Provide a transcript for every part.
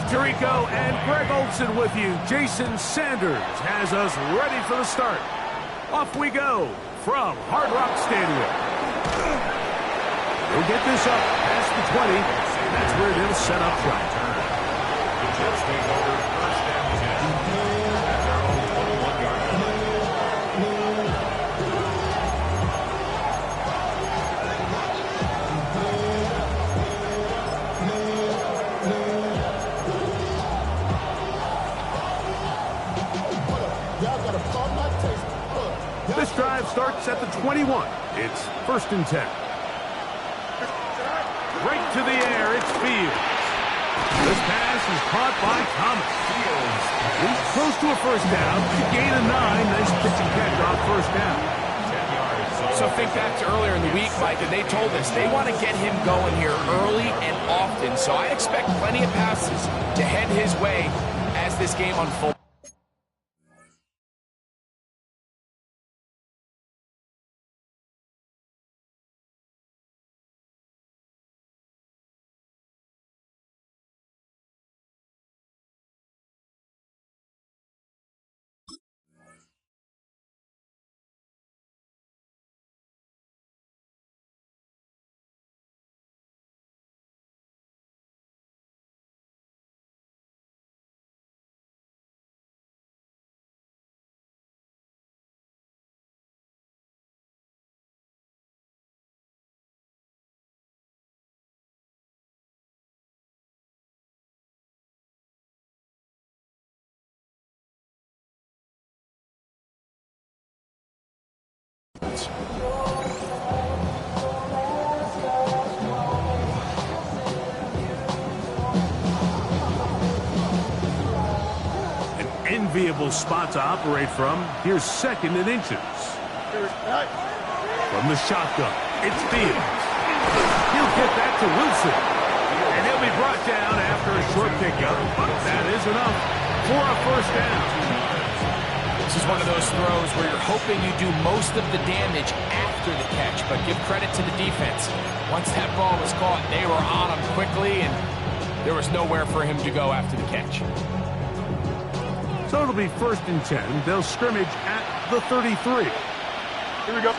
Tirico and Greg Olson with you. Jason Sanders has us ready for the start. Off we go from Hard Rock Stadium. They'll get this up past the 20. That's where they'll set up shop. This drive starts at the 21. It's 1st and 10. Right to the air, it's Fields. This pass is caught by Thomas. He's close to a first down. Gain of 9. Nice pitch and catch off first down. So think back to earlier in the week, Mike, and they told us they want to get him going here early and often. So I expect plenty of passes to head his way as this game unfolds. An enviable spot to operate from. Here's 2nd and inches. From the shotgun, it's Fields. He'll get that to Wilson. And he'll be brought down after a short pickup. That is enough for a first down. This is one of those throws where you're hoping you do most of the damage after the catch, but give credit to the defense. Once that ball was caught, they were on him quickly, and there was nowhere for him to go after the catch. So it'll be 1st and 10. They'll scrimmage at the 33. Here we go.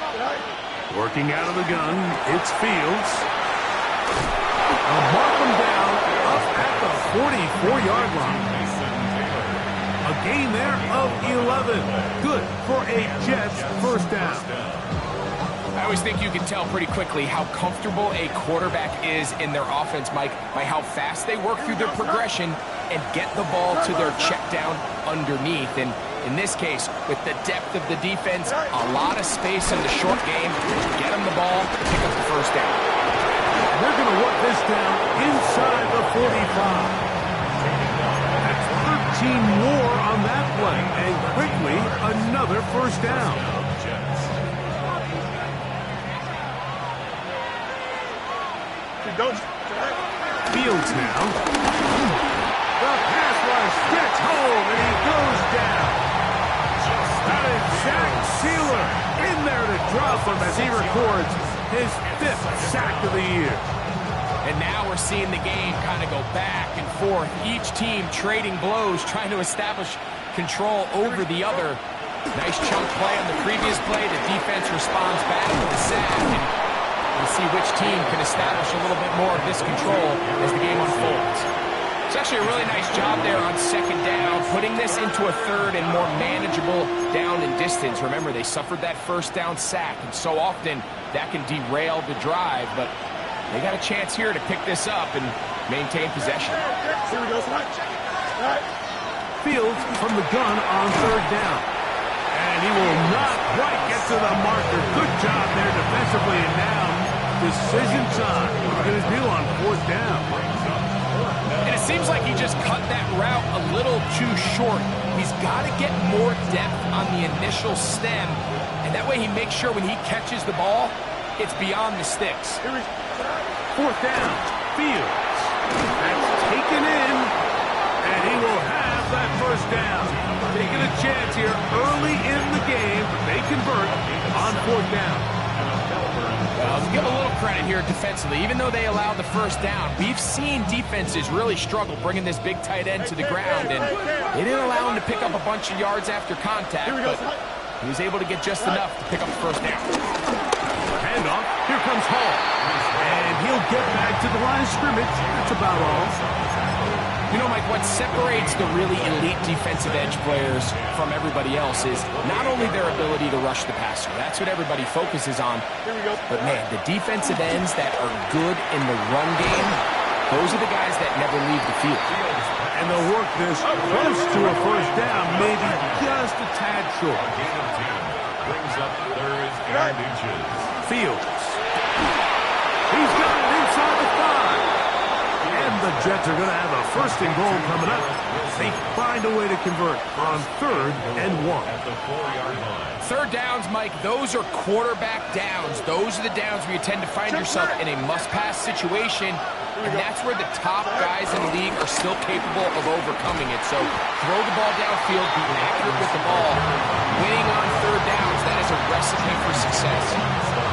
Working out of the gun, it's Fields. They'll mark him down up at the 44-yard line. A gain there of 11. Good for a Jets first down. I always think you can tell pretty quickly how comfortable a quarterback is in their offense, Mike, by how fast they work through their progression and get the ball to their check down underneath. And in this case, with the depth of the defense, a lot of space in the short game, get them the ball, pick up the first down. They're going to work this down inside the 45. 13 more on that play, and quickly another first down. Fields now. The pass rush gets home, and he goes down. That is Zach Sealer in there to drop him as he records his 5th sack of the year. And now we're seeing the game kind of go back and forth. Each team trading blows, trying to establish control over the other. Nice chunk play on the previous play. The defense responds back with the sack. And we'll see which team can establish a little bit more of this control as the game unfolds. It's actually a really nice job there on 2nd down, putting this into a 3rd and more manageable down and distance. Remember, they suffered that first down sack, and so often that can derail the drive, but they got a chance here to pick this up and maintain possession. Here we go. Fields from the gun on 3rd down. And he will not quite get to the marker. Good job there defensively, and now decision time. What's he going to do on 4th down? And it seems like he just cut that route a little too short. He's got to get more depth on the initial stem, and that way he makes sure when he catches the ball, it's beyond the sticks. 4th down, Fields. That's taken in, and he will have that first down. Taking a chance here early in the game, but they convert on 4th down. Well, give a little credit here defensively. Even though they allowed the first down, we've seen defenses really struggle bringing this big tight end to the ground, and they didn't allow him to pick up a bunch of yards after contact, but he was able to get just enough to pick up the first down. Handoff. Here comes Hall. And he'll get back to the line of scrimmage. That's about all. You know, Mike, what separates the really elite defensive edge players from everybody else is not only their ability to rush the passer. That's what everybody focuses on. But, man, the defensive ends that are good in the run game, those are the guys that never leave the field. And they'll work this close to a first down, maybe just a tad short. Brings up third and inches. Fields. He's got it inside the 5. And the Jets are going to have a first and goal coming up. They find a way to convert on 3rd and 1. At the 4-yard line. Third downs, Mike, those are quarterback downs. Those are the downs where you tend to find yourself in a must-pass situation, and that's where the top guys in the league are still capable of overcoming it. So throw the ball downfield, be accurate with the ball. Winning on third downs, that is a recipe for success.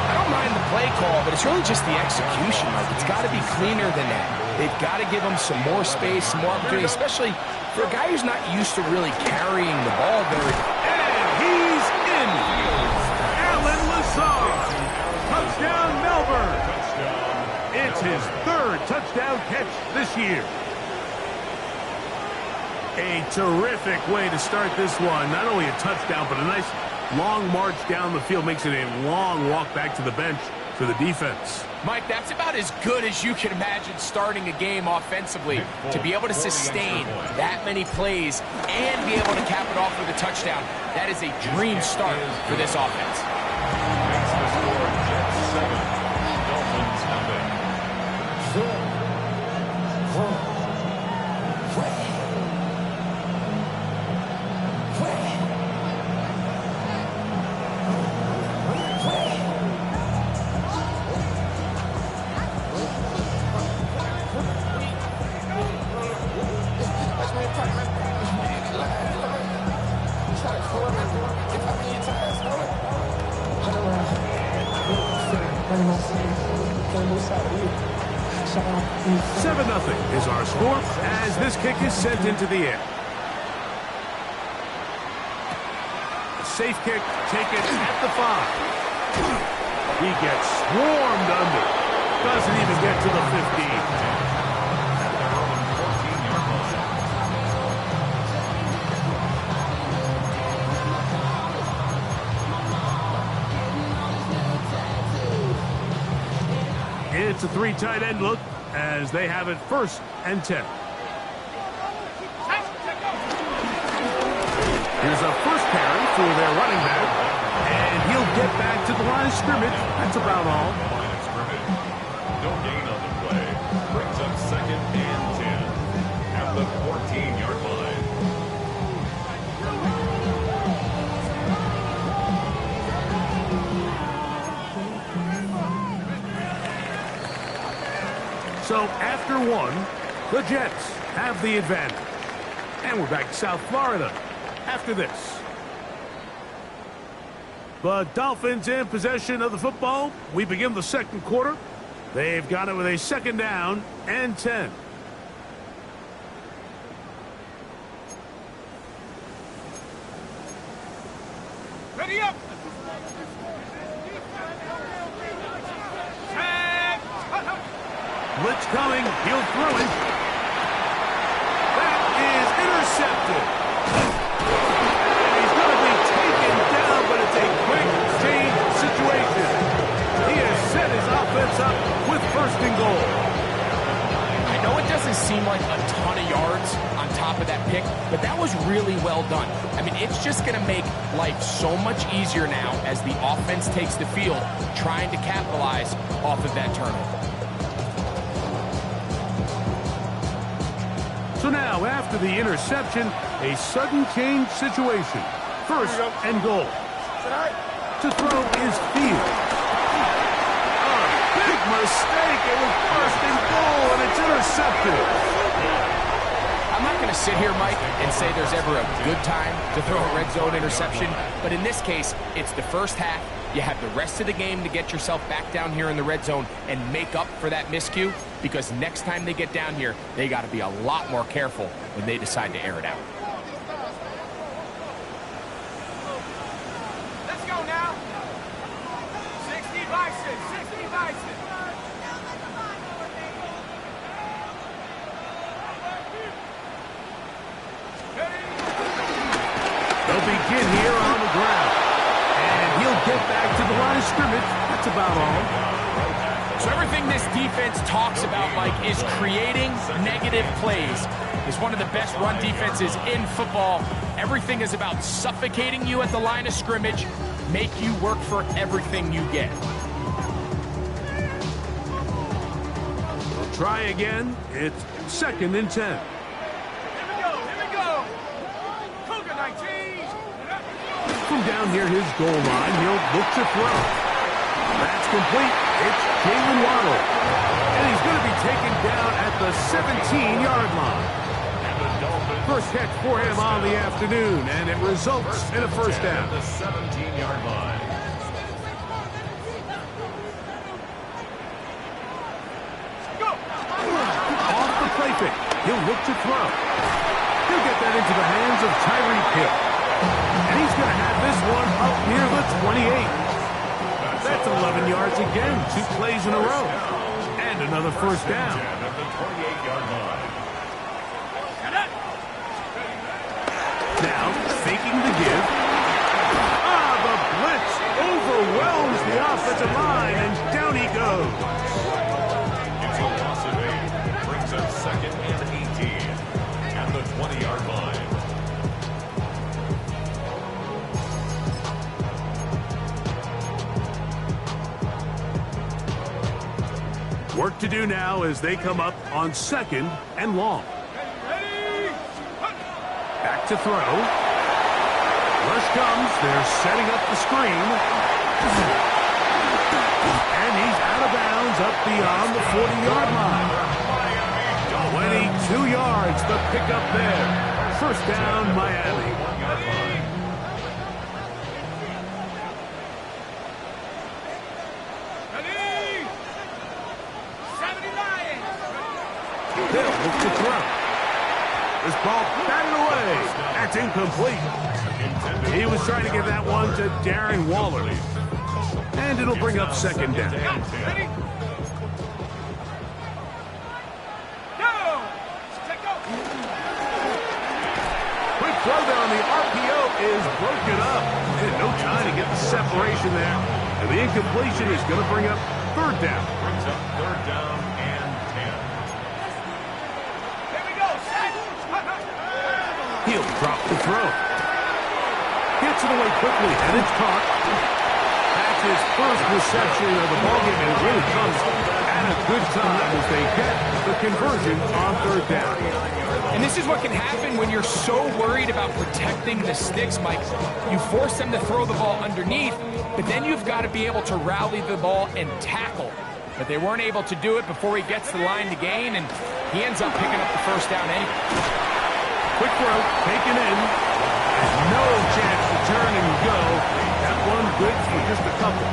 I don't mind the play call, but it's really just the execution. Like, it's got to be cleaner than that. They've got to give him some more space, some more opportunity, especially for a guy who's not used to really carrying the ball very. And he's in. Alan Lazard. Touchdown, Melbourne. It's his 3rd touchdown catch this year. A terrific way to start this one. Not only a touchdown, but a nice long march down the field. Makes it a long walk back to the bench for the defense. Mike, that's about as good as you can imagine starting a game offensively. To be able to sustain that many plays and be able to cap it off with a touchdown, that is a dream start for this offense. Makes the score Jets 7, Dolphins nothing. Seven 0 is our score as this kick is sent into the air. Safe kick taken at the 5. He gets swarmed under. Doesn't even get to the 15. It's a 3 tight end look as they have it 1st and 10. Here's a first carry for their running back, and he'll get back to the line of scrimmage. That's about all. Line of scrimmage. No gain on the play. Brings up 2nd and 10 at the 14-yard line. So after 1, the Jets have the advantage. And we're back to South Florida after this. The Dolphins in possession of the football. We begin the 2nd quarter. They've got it with a 2nd down and 10. Ready up. Blitz coming. He'll throw it. That is intercepted. And he's going to be taken down, but it's a quick change situation. He has set his offense up with 1st and goal. I know it doesn't seem like a ton of yards on top of that pick, but that was really well done. I mean, it's just going to make life so much easier now as the offense takes the field, trying to capitalize off of that turnover. So now, after the interception, a sudden change situation. 1st and goal. To throw is Fields. A big mistake. It was 1st and goal, and it's intercepted. I'm not going to sit here, Mike, and say there's ever a good time to throw a red zone interception, but in this case, it's the first half, you have the rest of the game to get yourself back down here in the red zone and make up for that miscue, because next time they get down here, they got to be a lot more careful when they decide to air it out. Let's go now. 60 Bison, 60 Bison. They'll begin here on the ground. And he'll get back to the line of scrimmage. That's about all. So everything this defense talks about, Mike, is creating negative plays. It's one of the best run defenses in football. Everything is about suffocating you at the line of scrimmage, make you work for everything you get. We'll try again. It's 2nd and 10. Here we go, here we go. Cougar 19. From down near his goal line, he'll look to throw. That's complete. It's Jalen Waddle. And he's going to be taken down at the 17-yard line. First catch for him on the afternoon, and it results in a first down. The 17-yard line. Go. Off the play fake. He'll look to throw. He'll get that into the hands of Tyreek Hill. And he's going to have this one up near the 28. That's 11 yards again. 2 plays in a row. And another first down. At the 28-yard line. Now, faking the give. The blitz overwhelms the offensive line, and down he goes. It's a loss of 8. Brings up 2nd and 18. At the 20-yard line. Work to do now as they come up on 2nd and long. Ready. Back to throw. Rush comes. They're setting up the screen. And he's out of bounds up beyond the 40-yard line. 22 yards, the pickup there. First down, Miami. Ready. 79. They'll look to throw. This ball batted away. That's incomplete. He was trying to get that one to Darren Waller. And it'll bring up 2nd down. Ready. Go. Check go. Quick throw there on the RPO is broken up. And no time to get the separation there. And the incompletion is going to bring up 3rd down. Brings up 3rd down and 10. Here we go. Set. He'll drop the throw. Gets it away quickly, and it's caught. That's his first reception of the ballgame, and it really comes at a good time as they get the conversion on 3rd down. And this is what can happen when you're so worried about protecting the sticks, Mike. You force them to throw the ball underneath, but then you've got to be able to rally the ball and tackle. But they weren't able to do it before he gets the line to gain, and he ends up picking up the first down anyway. Quick throw, taken in. And no chance to turn and go. That one good for just a couple.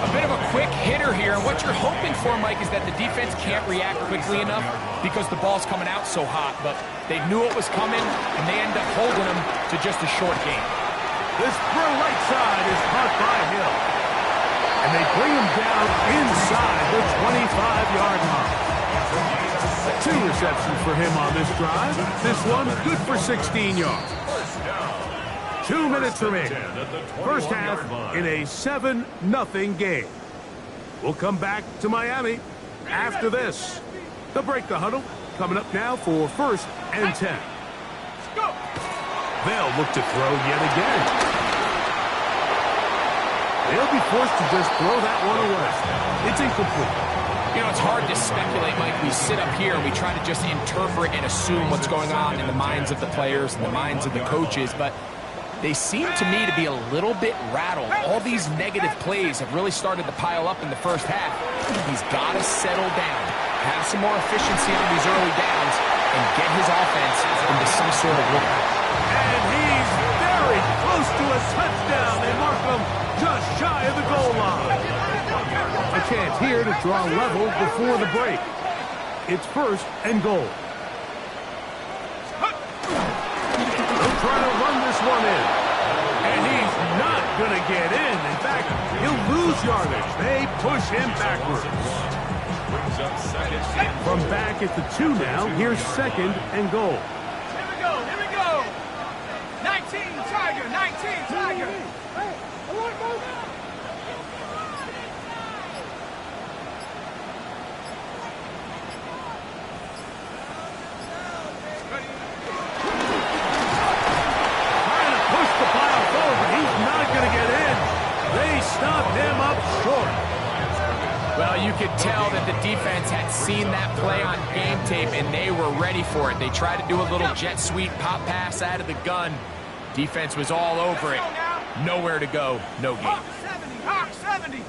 A bit of a quick hitter here. What you're hoping for, Mike, is that the defense can't react quickly enough because the ball's coming out so hot. But they knew it was coming, and they end up holding them to just a short game. This throw right side is caught by Hill. And they bring him down inside the 25-yard line. 2 receptions for him on this drive. This one good for 16 yards. 2 minutes remaining. First half in a 7-0 game. We'll come back to Miami after this. They'll break the huddle. Coming up now for 1st and 10. Go. They'll look to throw yet again. They'll be forced to just throw that one away. It's incomplete. You know, it's hard to speculate, Mike. We sit up here and we try to just interpret and assume what's going on in the minds of the players and the minds of the coaches, but they seem to me to be a little bit rattled. All these negative plays have really started to pile up in the first half. He's got to settle down, have some more efficiency on these early downs, and get his offense into some sort of rhythm. And he's very close to a touchdown. They mark him just shy of the goal line. A chance here to draw level before the break. It's 1st and goal. They'll try to run this one in. And he's not going to get in. In fact, he'll lose yardage. They push him backwards. Brings up 2nd and From back at the 2 now, here's 2nd and goal. Here we go, here we go. 19 Tiger, 19 Tiger. Trying to push the pile forward. He's not going to get in. They stop him up short. Well, you could tell that the defense had seen that play on game tape, and they were ready for it. They tried to do a little jet sweep pop pass out of the gun. Defense was all over it. Nowhere to go, no gain. Hawk 70, Hawk 70.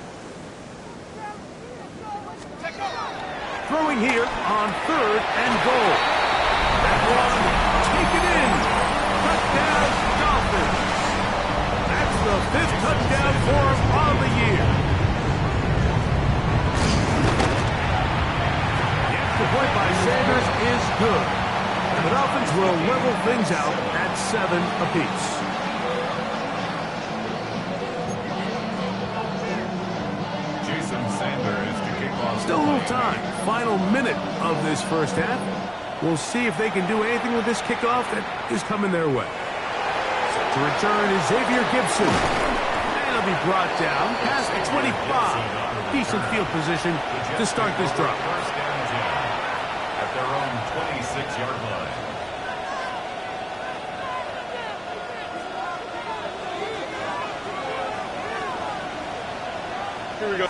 Take over. Throwing here on 3rd and goal. That one, take it in. Touchdown, Dolphins. That's the 5th touchdown for him on the year. The extra point by Sanders is good. And the Dolphins will level things out at 7 apiece. Jason Sanders to kick off. Still a little time. Final minute of this first half. We'll see if they can do anything with this kickoff that is coming their way. Set to return is Xavier Gibson. And he'll be brought down past the 25. Decent field position to start this drive. 1st and 10 at their own 26-yard line. Here we go.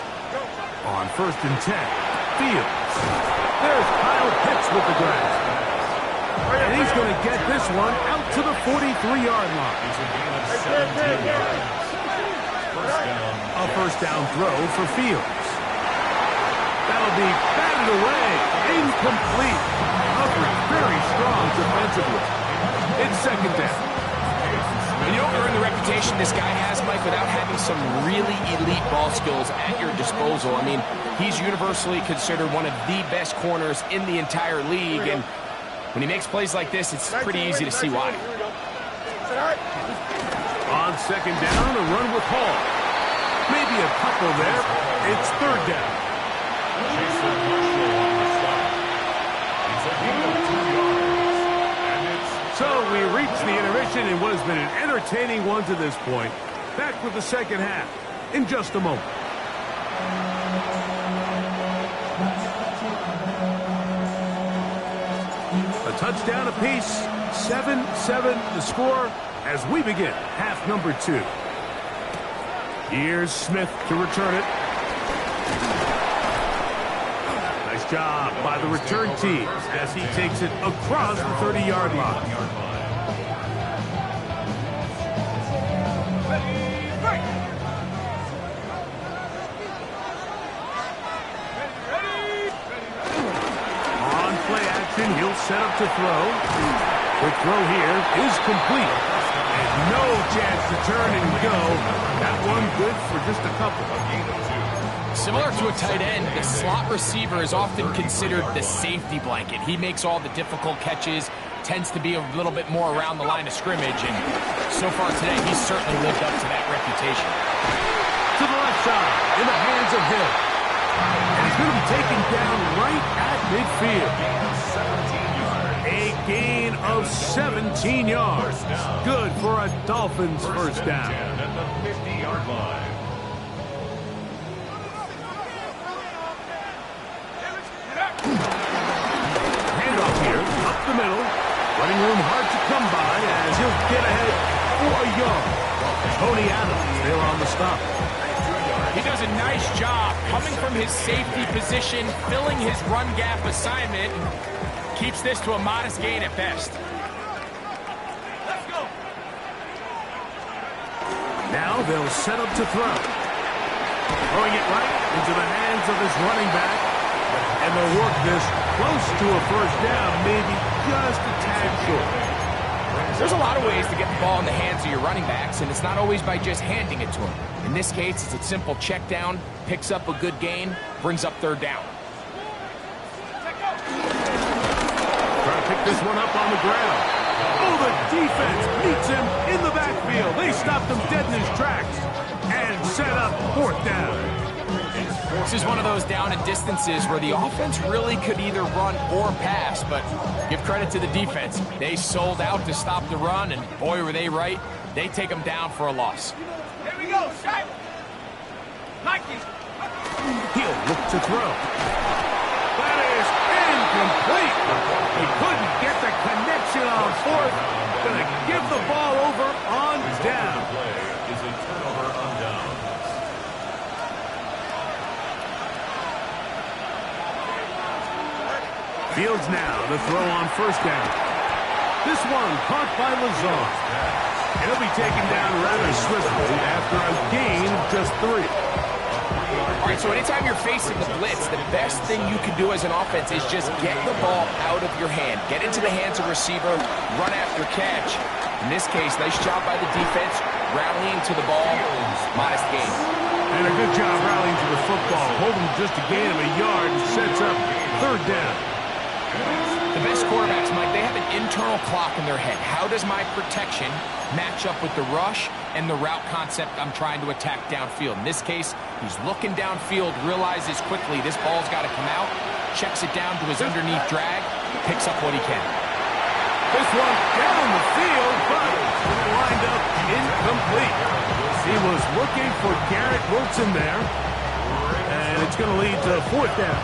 On 1st and 10, Fields. There's Kyle Pitts with the grab. And he's going to get this one out to the 43-yard line. It's a gain of 17 yards. 1st down. A 1st down throw for Fields. That'll be batted away. Incomplete. Coverage very strong defensively. It's 2nd down. And you don't earn the reputation this guy has, Mike, without having some really elite ball skills at your disposal. I mean, he's universally considered one of the best corners in the entire league, and when he makes plays like this, it's pretty easy to see why. On 2nd down, a run with Hall. Maybe a couple there. It's 3rd down. Jason Marshall on the stop. It's a gain of 2 yards. And it's So we reach the intermission in what has been an entertaining one to this point. Back with the second half in just a moment. A touchdown apiece, 7-7 the score as we begin half number 2. Here's Smith to return it. Nice job by the return team as he takes it across the 30-yard line. On play action, he'll set up to throw. Quick throw here is complete. And no chance to turn and go. That one good for just a couple. Similar to a tight end, the slot receiver is often considered the safety blanket. He makes all the difficult catches, tends to be a little bit more around the line of scrimmage, and so far today, he's certainly lived up to that reputation. To the left side, in the hands of Hill. And he's going to be taken down right at midfield. A gain of 17 yards. Good for a Dolphins first down. At the 50-yard line. Handoff here, up the middle. Running room hard to come by as he'll get ahead for a yard. Tony Adams there on the stop. He does a nice job coming from his safety position, filling his run gap assignment, and keeps this to a modest gain at best. Let's go. Now they'll set up to throw. Throwing it right into the hands of his running back. And they'll work this close to a first down, maybe just a tad short. There's a lot of ways to get the ball in the hands of your running backs, and it's not always by just handing it to them. In this case, it's a simple check down, picks up a good gain, brings up third down. Trying to pick this one up on the ground. Oh, the defense meets him in the backfield. They stopped him dead in his tracks and set up fourth down. This is one of those down and distances where the offense really could either run or pass, but give credit to the defense. They sold out to stop the run, and boy, were they right. They take them down for a loss. Here we go, shot. Nike. He'll look to throw. That is incomplete. He couldn't get the connection on fourth. Gonna give the ball over on down. Play is a turnover on down. Fields now to throw on first down. This one caught by Lazard. He'll be taken down rather swiftly after a gain of just 3. All right, so anytime you're facing the blitz, the best thing you can do as an offense is just get the ball out of your hand. Get into the hands of receiver, run after catch. In this case, nice job by the defense, rallying to the ball, modest gain. And a good job rallying to the football. Holding just a gain of a yard and sets up third down. The best quarterbacks, Mike, they have an internal clock in their head. How does my protection match up with the rush and the route concept I'm trying to attack downfield? In this case, he's looking downfield, realizes quickly this ball's got to come out, checks it down to his underneath drag, picks up what he can. This one down the field, but lined up incomplete. He was looking for Garrett Wilson there, and it's going to lead to fourth down.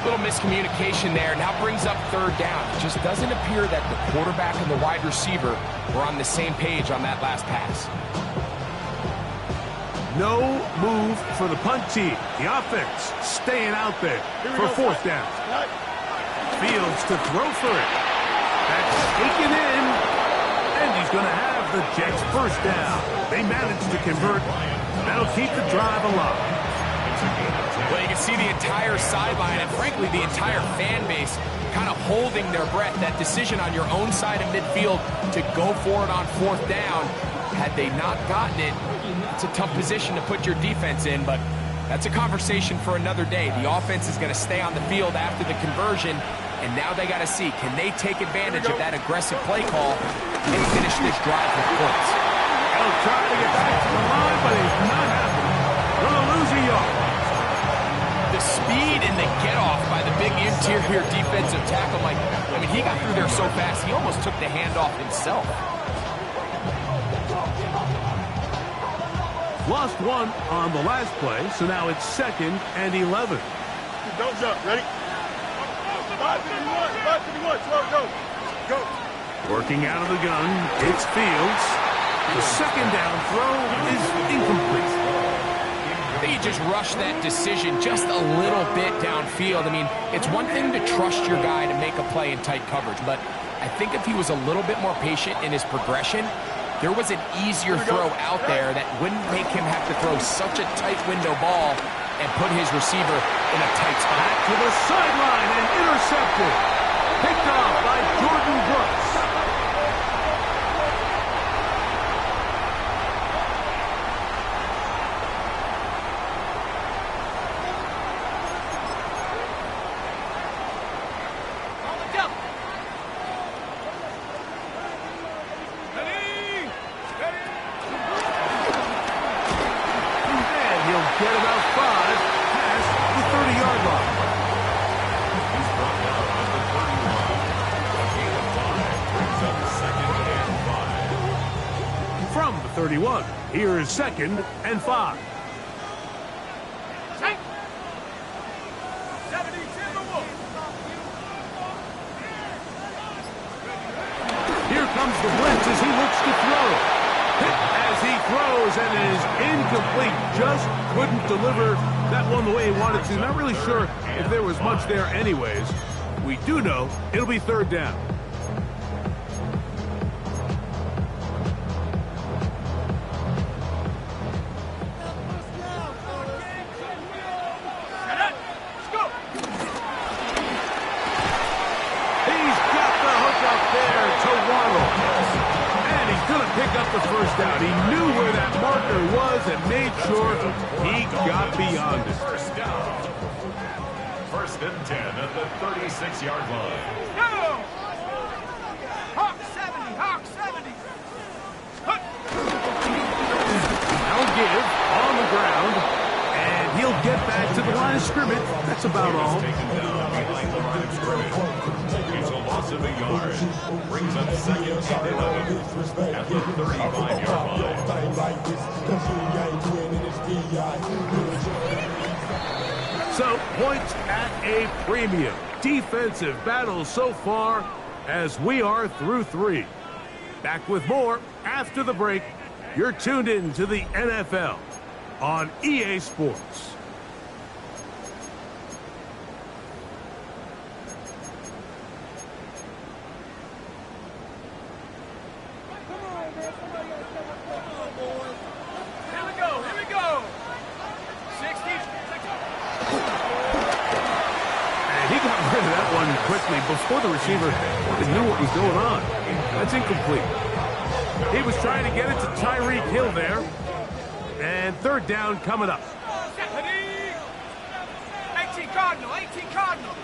Little miscommunication there. Now brings up third down. It just doesn't appear that the quarterback and the wide receiver were on the same page on that last pass. No move for the punt team. The offense staying out there for fourth down. Fields to throw for it. That's taken in, and he's going to have the Jets first down. They managed to convert. That'll keep the drive alive. Well, you can see the entire sideline and, frankly, the entire fan base kind of holding their breath. That decision on your own side of midfield to go for it on fourth down, had they not gotten it, it's a tough position to put your defense in, but that's a conversation for another day. The offense is going to stay on the field after the conversion, and now they got to see, can they take advantage of that aggressive play call and finish this drive with points? He'll try to get back to the line, but he's not happening. Gonna lose a yard. The speed and the get-off by the big interior defensive tackle, Mike, I mean, he got through there so fast, he almost took the handoff himself. Lost one on the last play, so now it's 2nd and 11. Don't jump. Ready? 551. 551. 12, go. Go. Working out of the gun, it's Fields. The second down throw is incomplete. I think he just rushed that decision just a little bit downfield. I mean, it's one thing to trust your guy to make a play in tight coverage, but I think if he was a little bit more patient in his progression, there was an easier throw out there that wouldn't make him have to throw such a tight window ball and put his receiver in a tight spot. Back to the sideline and intercepted. Picked off by Jordan Brooks. Get about 5 past the 30-yard line. He's brought down at the 31. A gain of 5 brings up 2nd and 5. From the 31, here is 2nd and 5. Here comes the blitz as he looks to throw. Hit as he throws, and it is incomplete. Just couldn't deliver that one the way he wanted to. Not really sure if there was much there anyways. We do know it'll be third down. He's got the hook up there. there to Waddle. And he's going to pick up the first down. He knew where that marker was and made sure he got beyond it. First down. First and 10 at the 36-yard line. Go! Hawk 70, Hawk 70. Now give on the ground, and he'll get back to the line of scrimmage. That's about all. Taken down behind the line of scrimmage. It's a loss of a yard. Brings up second and 11 at the 35-yard line. So, points at a premium. Defensive battle so far as we are through 3. Back with more after the break. You're tuned in to the NFL on EA Sports. Here we go, here we go. 60. And he got rid of that one quickly before the receiver knew what was going on. That's incomplete. He was trying to get it to Tyreek Hill there. And third down coming up. 18 Cardinal, 18 Cardinal.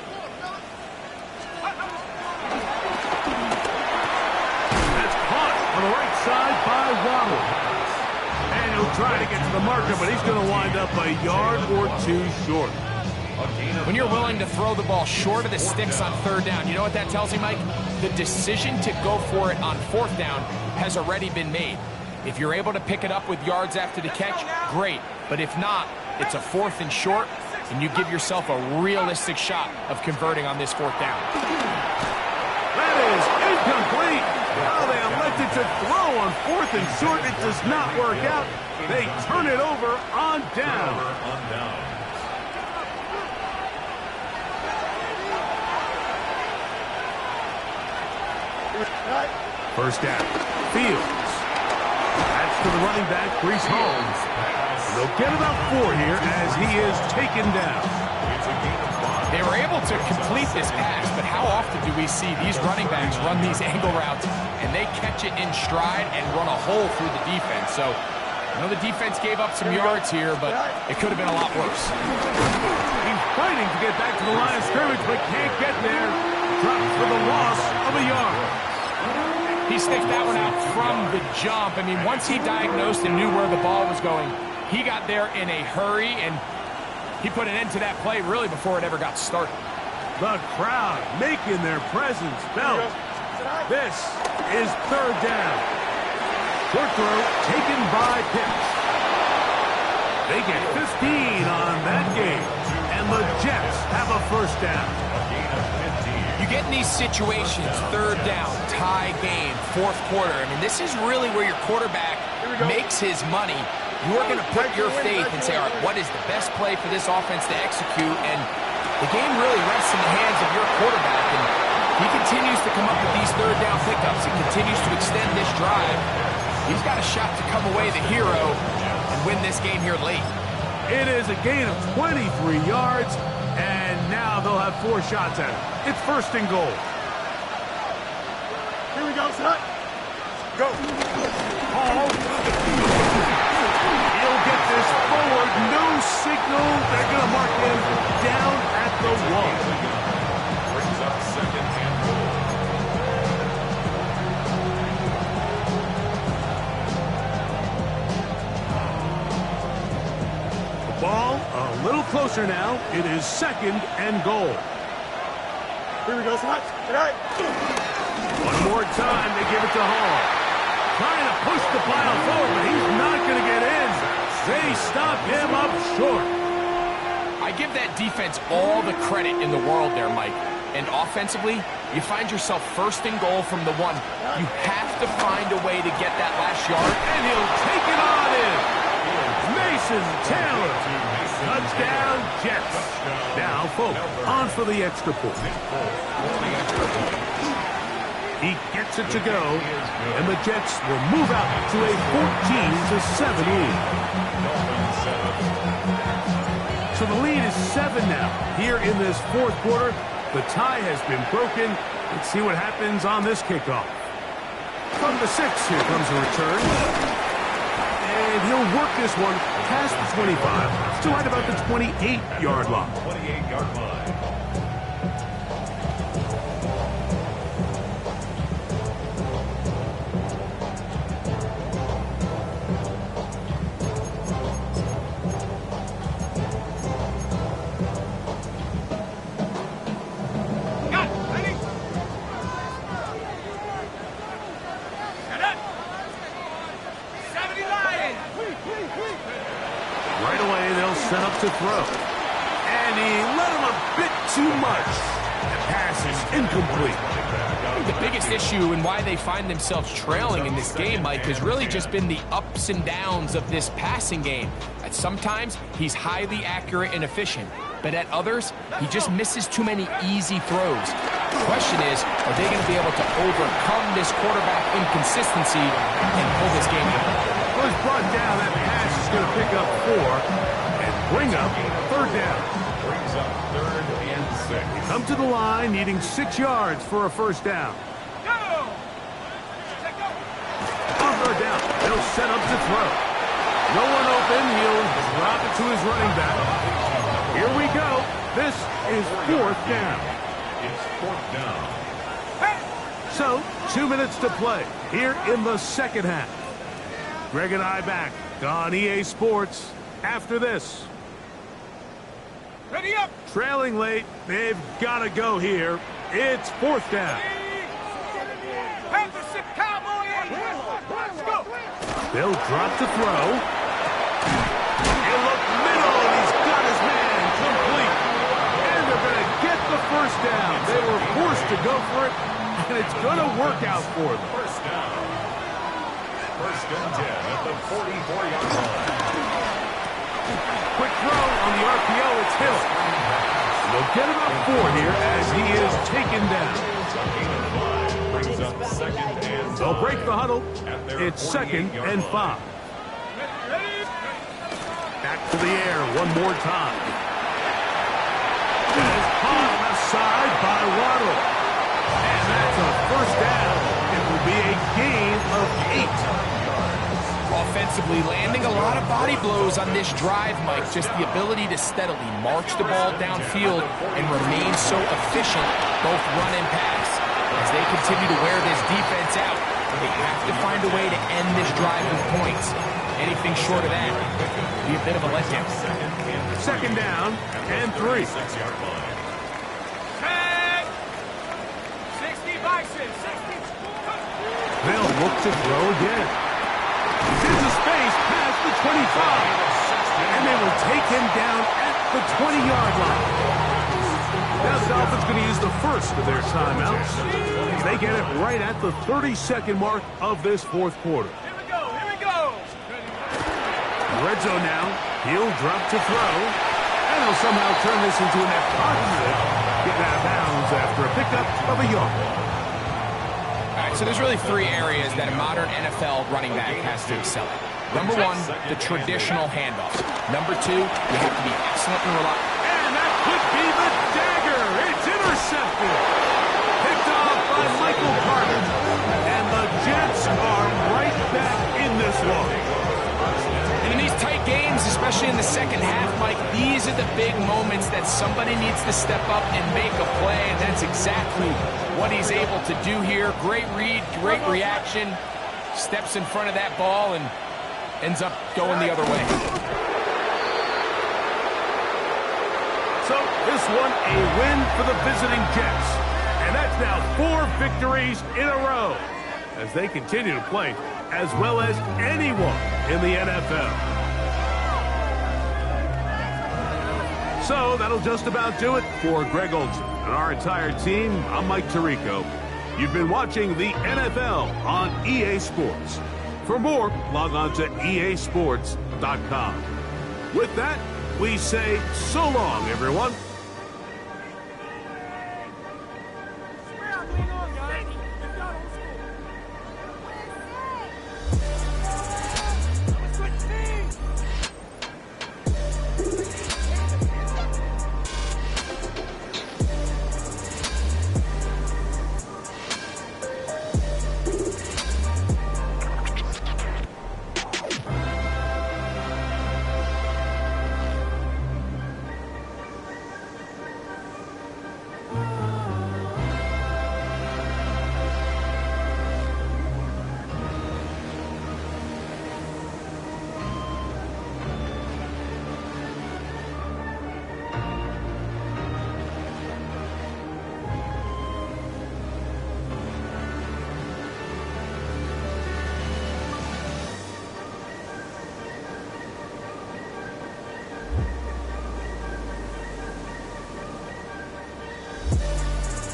That's caught on the right side by Waddle. And he'll try to get to the marker, but he's going to wind up a yard or 2 short. When you're willing to throw the ball short of the sticks on third down, you know what that tells you, Mike? The decision to go for it on fourth down has already been made. If you're able to pick it up with yards after the catch, great. But if not, it's a 4th and short, and you give yourself a realistic shot of converting on this fourth down. That is incomplete. Oh, they elected to throw on 4th and short. It does not work out. They turn it over on down. First down. Fields. That's to the running back, Breece Hall. They'll get about 4 here as he is taken down. They were able to complete this pass, but how often do we see these running backs run these angle routes and they catch it in stride and run a hole through the defense? So, I know the defense gave up some yards here, but it could have been a lot worse. He's fighting to get back to the line of scrimmage, but can't get there. Drops for the loss of a yard. He sniffed that one out from the jump. I mean, once he diagnosed and knew where the ball was going, he got there in a hurry, and he put an end to that play really before it ever got started. The crowd making their presence felt. This is third down. Short throw taken by Pitts. They get 15 on that game, and the Jets have a first down. You get in these situations, third down, tie game, fourth quarter. I mean, this is really where your quarterback makes his money. You're going to put your faith and say, all right, what is the best play for this offense to execute? And the game really rests in the hands of your quarterback. And he continues to come up with these third down pickups and continues to extend this drive. He's got a shot to come away the hero and win this game here late. It is a gain of 23 yards, and now they'll have 4 shots at it. It's first and goal. Here we go, son. Go. Hall. He'll get this forward. No signal. They're going to mark him down at the 1. Brings up second and goal. The ball a little closer now. It is second and goal. Here we go, son. Tonight. One more time, they give it to Hall. Trying to push the pile forward, but he's not going to get in. They stop him up short. I give that defense all the credit in the world there, Mike. And offensively, you find yourself first and goal from the 1. You have to find a way to get that last yard. And he'll take it on in. Mason Taylor. Touchdown, Jets. Now, folks, on for the extra point. He gets it to go, and the Jets will move out to a 14-7 lead. So the lead is 7 now here in this fourth quarter, The tie has been broken. Let's see what happens on this kickoff. From the 6, here comes a return. And he'll work this one past the 25 to right about the 28-yard line. 28-yard line. Right away, they'll set up to throw. And he let him a bit too much. The pass is incomplete. The biggest issue and why they find themselves trailing in this game, Mike, has really just been the ups and downs of this passing game. At sometimes, he's highly accurate and efficient. But at others, he just misses too many easy throws. The question is, are they going to be able to overcome this quarterback inconsistency and pull this game together? Was brought down. That pass is going to pick up 4 and bring up 3rd down. Brings up 3rd and 6. Come to the line, needing 6 yards for a 1st down. Go! On 3rd down, they'll set up to throw. No one open. He'll drop it to his running back. Here we go. This is 4th down. It's 4th down. So, 2 minutes to play here in the 2nd half. Greg and I back on EA Sports after this. Ready up! Trailing late, they've got to go here. It's 4th down. Panthers, Cowboy! Let's go! They'll drop to throw. He'll look middle, and he's got his man complete. And they're going to get the 1st down. They were forced to go for it, and it's going to work out for them. 1st down. 1st and 10 at the 44-yard line. Quick throw on the RPO. It's Hill. They'll get about 4 here as he is taken down. Brings up 2nd and 5. They'll break the huddle. It's 2nd and 5. Back to the air one more time. That is caught on the side by Waddle. And that's a 1st down. It will be a gain of 8. Offensively, landing a lot of body blows on this drive, Mike. Just the ability to steadily march the ball downfield and remain so efficient, both run and pass. As they continue to wear this defense out, they have to find a way to end this drive with points. Anything short of that would be a bit of a letdown. 2nd down and 3. 6-yard line. 60 Bison, 60. They'll look to throw again. He's into space past the 25. And they will take him down at the 20-yard line. Now the Dolphins going to use the 1st of their timeouts. They get it right at the 32nd mark of this 4th quarter. Here we go, here we go. Red zone now. He'll drop to throw. And he'll somehow turn this into a net positive. Getting out of bounds after a pickup of a yard. All right, so there's really 3 areas that a modern NFL running back has to excel at. Number 1, the traditional handoff. Number 2, you have to be excellent and reliable. And that could be the dagger. It's intercepted. Picked off by Michael Carter. And the Jets are right back in this one. And in these tight games, especially in the 2nd half, Mike, these are the big moments that somebody needs to step up and make a play, and that's exactly what he's able to do here. Great read, great reaction, steps in front of that ball and ends up going the other way. So this one a win for the visiting Jets. And that's now 4 victories in a row as they continue to play as well as anyone in the NFL. So that'll just about do it for Greg Olsen and our entire team. I'm Mike Tirico. You've been watching the NFL on EA Sports. For more, log on to easports.com. With that, we say so long, everyone.